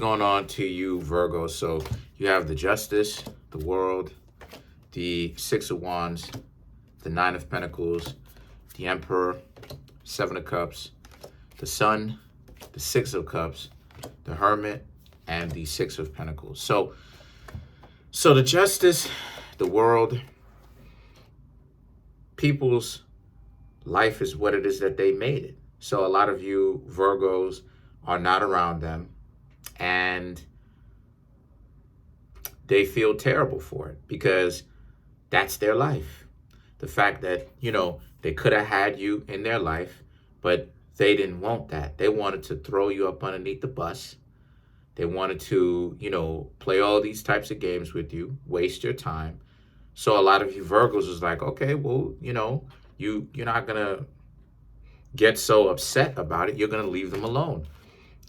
Going on to you, Virgo. So you have the Justice, the World, the Six of Wands, the Nine of Pentacles, the Emperor, Seven of Cups, the Sun, the Six of Cups, the Hermit, and the Six of Pentacles. So the Justice, the World, people's life is what it is that they made it. So a lot of you Virgos are not around them, and they feel terrible for it because that's their life. The fact that, they could have had you in their life, but they didn't want that. They wanted to throw you up underneath the bus. They wanted to, play all these types of games with you, waste your time. So a lot of you Virgos is like, okay, well, you're not going to get so upset about it. You're going to leave them alone.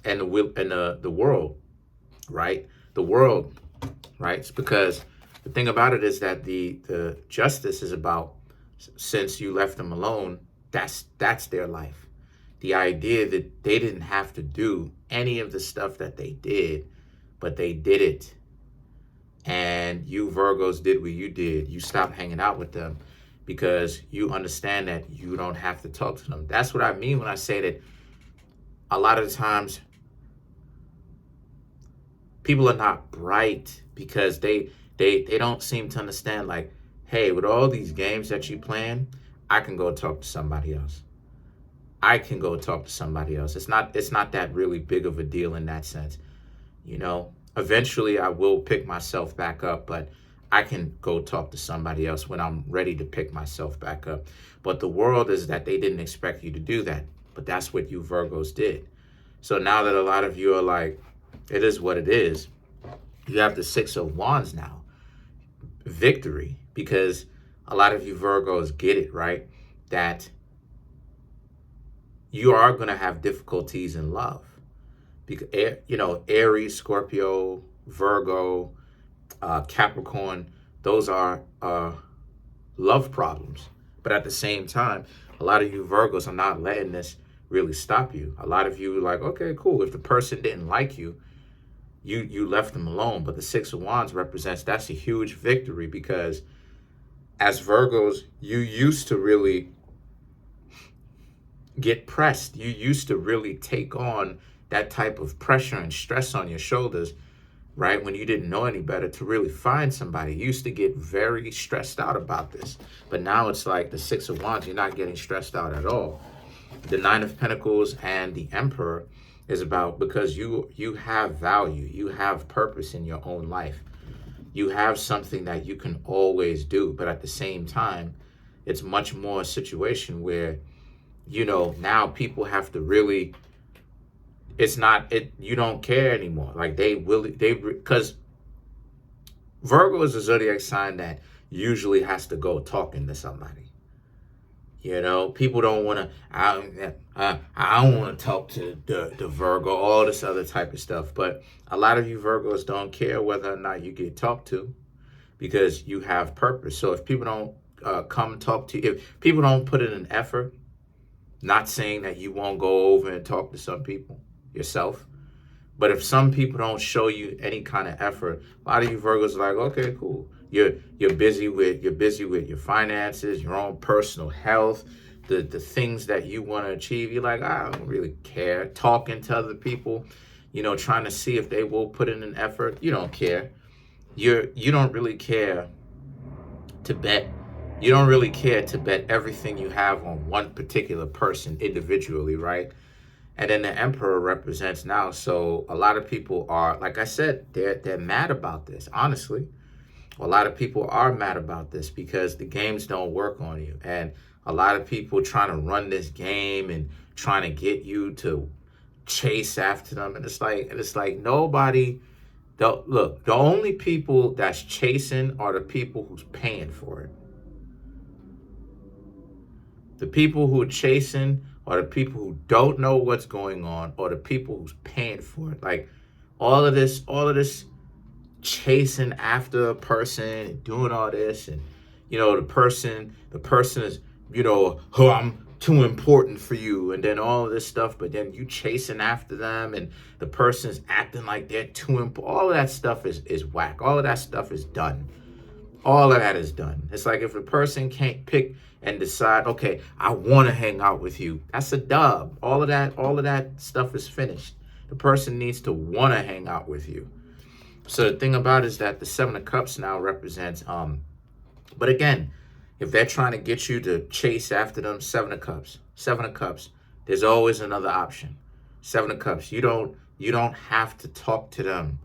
And the world, right? The world, right? It's because the thing about it is that the Justice is about, since you left them alone, that's their life. The idea that they didn't have to do any of the stuff that they did, but they did it. And you Virgos did what you did. You stopped hanging out with them because you understand that you don't have to talk to them. That's what I mean when I say that a lot of the times people are not bright because they don't seem to understand, like, hey, with all these games that you playing, I can go talk to somebody else. I can go talk to somebody else. It's not that really big of a deal in that sense. Eventually I will pick myself back up, but I can go talk to somebody else when I'm ready to pick myself back up. But the world is that they didn't expect you to do that. But that's what you Virgos did. So now that a lot of you are like, it is what it is, you have the Six of Wands now. Victory. Because a lot of you Virgos get it, right? That you are going to have difficulties in love. Because, Aries, Scorpio, Virgo, Capricorn, those are love problems. But at the same time, a lot of you Virgos are not letting this really stop you. A lot of you are like, okay, cool. If the person didn't like you, you left them alone. But the Six of Wands represents, that's a huge victory, because as Virgos, you used to really get pressed. You used to really take on that type of pressure and stress on your shoulders, right? When you didn't know any better, to really find somebody. You used to get very stressed out about this. But now it's like the Six of Wands, you're not getting stressed out at all. The Nine of Pentacles and the Emperor is about, because you have value, you have purpose in your own life. You have something that you can always do, but at the same time, it's much more a situation where, now people have to really, you don't care anymore. Like because Virgo is a zodiac sign that usually has to go talking to somebody. People don't want to, I don't want to talk to the Virgo, all this other type of stuff. But a lot of you Virgos don't care whether or not you get talked to, because you have purpose. So if people don't come talk to you, if people don't put in an effort, not saying that you won't go over and talk to some people yourself, but if some people don't show you any kind of effort, a lot of you Virgos are like, okay, cool. You're busy with your finances, your own personal health, the things that you want to achieve. You're like, I don't really care. Talking to other people, trying to see if they will put in an effort. You don't care. You don't really care to bet. You don't really care to bet everything you have on one particular person individually, right? And then the Emperor represents now. So a lot of people are, like I said, they're mad about this, honestly. A lot of people are mad about this because the games don't work on you. And a lot of people trying to run this game and trying to get you to chase after them. And it's like nobody, look, the only people that's chasing are the people who's paying for it. The people who are chasing are the people who don't know what's going on, or the people who's paying for it. Like all of this chasing after a person, doing all this, and the person is, too important for you, and then all of this stuff, but then you chasing after them, and the person's acting like they're too important. All of that stuff is whack. All of that stuff is done. All of that is done. It's like if a person can't pick and decide, okay, I want to hang out with you, that's a dub. All of that stuff is finished. The person needs to want to hang out with you. So the thing about it is that the Seven of Cups now represents, but again, if they're trying to get you to chase after them, Seven of Cups, there's always another option. Seven of Cups, you don't have to talk to them.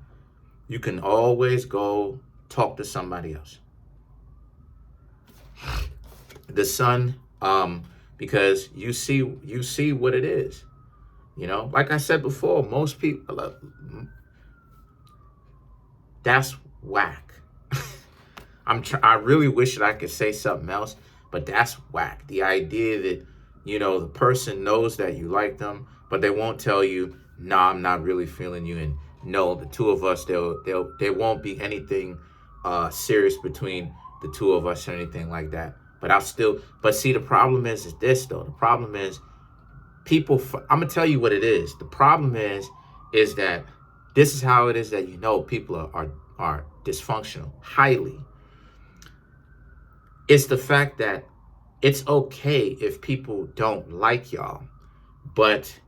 You can always go talk to somebody else. The Sun, because you see what it is. You know, like I said before, most people, that's whack. I really wish that I could say something else, but that's whack. The idea that, you know, the person knows that you like them, but they won't tell you, nah, I'm not really feeling you, and no, the two of us, there won't be anything serious between the two of us or anything like that. But see, the problem is this though. The problem is people, I'm gonna tell you what it is. The problem is that this is how it is that, you know, people are dysfunctional, highly. It's the fact that it's okay if people don't like y'all, but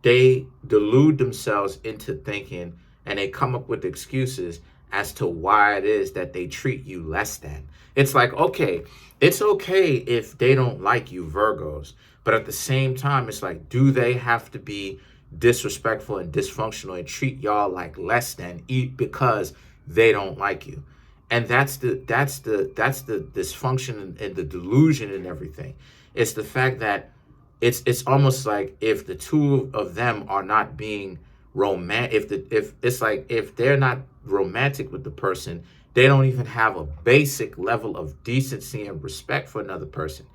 they delude themselves into thinking, and they come up with excuses as to why it is that they treat you less than. It's like, okay, it's okay if they don't like you, Virgos, but at the same time, it's like, do they have to be disrespectful and dysfunctional and treat y'all like less than because they don't like you? And that's the dysfunction and the delusion and everything. It's the fact that it's almost like if the two of them are not being romantic, if they're not romantic with the person, they don't even have a basic level of decency and respect for another person.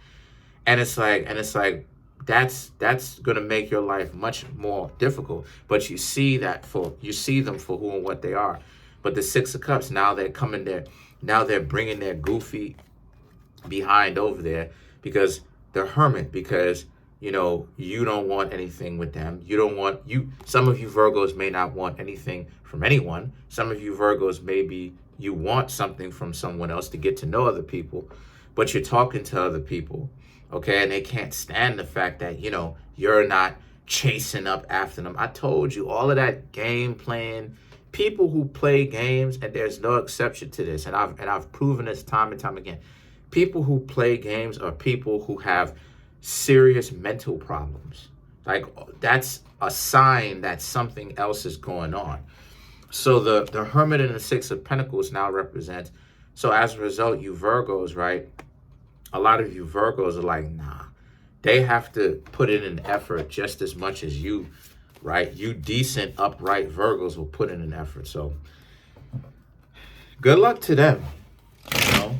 And it's like that's gonna make your life much more difficult. But you see them for who and what they are. But the Six of Cups, now they're coming there. Now they're bringing their goofy behind over there because the Hermit, because, you know, you don't want anything with them. Some of you Virgos may not want anything from anyone. Some of you Virgos, maybe you want something from someone else to get to know other people, but you're talking to other people, okay? And they can't stand the fact that, you know, you're not chasing up after them. I told you, all of that game playing, people who play games, and there's no exception to this, and I've proven this time and time again. People who play games are people who have serious mental problems. Like, that's a sign that something else is going on. So the Hermit and the Six of Pentacles now represents, so as a result, you Virgos, right? A lot of you Virgos are like, nah, they have to put in an effort just as much as you, right? You decent, upright Virgos will put in an effort. So good luck to them. You know,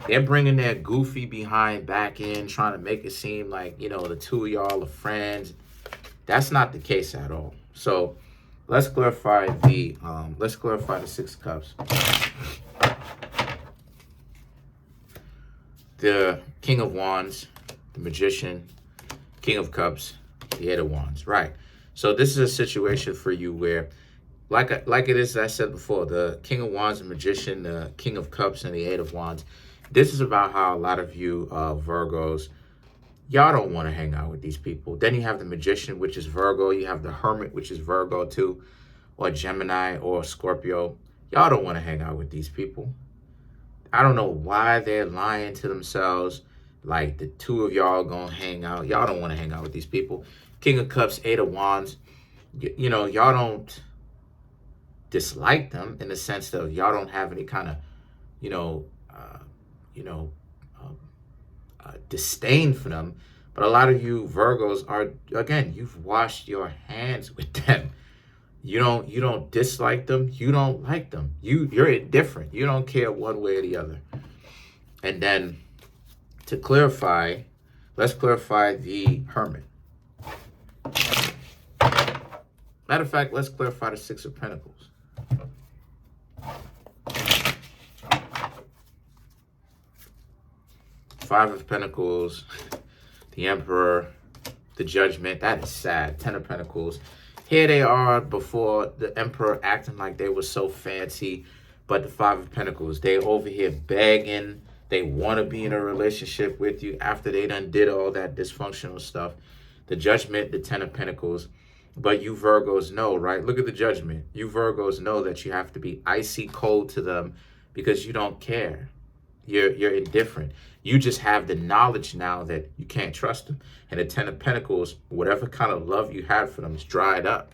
they're bringing their goofy behind back in, trying to make it seem like, you know, the two of y'all are friends. That's not the case at all. So let's clarify the Six of Cups. The King of Wands, the Magician, King of Cups, the Eight of Wands, right? So this is a situation for you where, like it is, I said before, the King of Wands, the Magician, the King of Cups, and the Eight of Wands. This is about how a lot of you Virgos, y'all don't want to hang out with these people. Then you have the Magician, which is Virgo. You have the Hermit, which is Virgo too, or Gemini or Scorpio. Y'all don't want to hang out with these people. I don't know why they're lying to themselves, like the two of y'all gonna hang out. Y'all don't want to hang out with these people. King of Cups, Eight of Wands. You know, y'all don't dislike them in the sense that y'all don't have any kind of, disdain for them. But a lot of you Virgos are, again, you've washed your hands with them. You don't dislike them. You don't like them. You're indifferent. You don't care one way or the other. And then to clarify, let's clarify the Hermit. Matter of fact, let's clarify the Six of Pentacles. Five of Pentacles, the Emperor, the Judgment. That is sad. Ten of Pentacles. Here they are before the Emperor acting like they were so fancy. But the Five of Pentacles, they over here begging. They want to be in a relationship with you after they done did all that dysfunctional stuff. The Judgment, the Ten of Pentacles. But you Virgos know, right? Look at the Judgment. You Virgos know that you have to be icy cold to them because you don't care. You're indifferent. You just have the knowledge now that you can't trust them. And the Ten of Pentacles, whatever kind of love you had for them is dried up.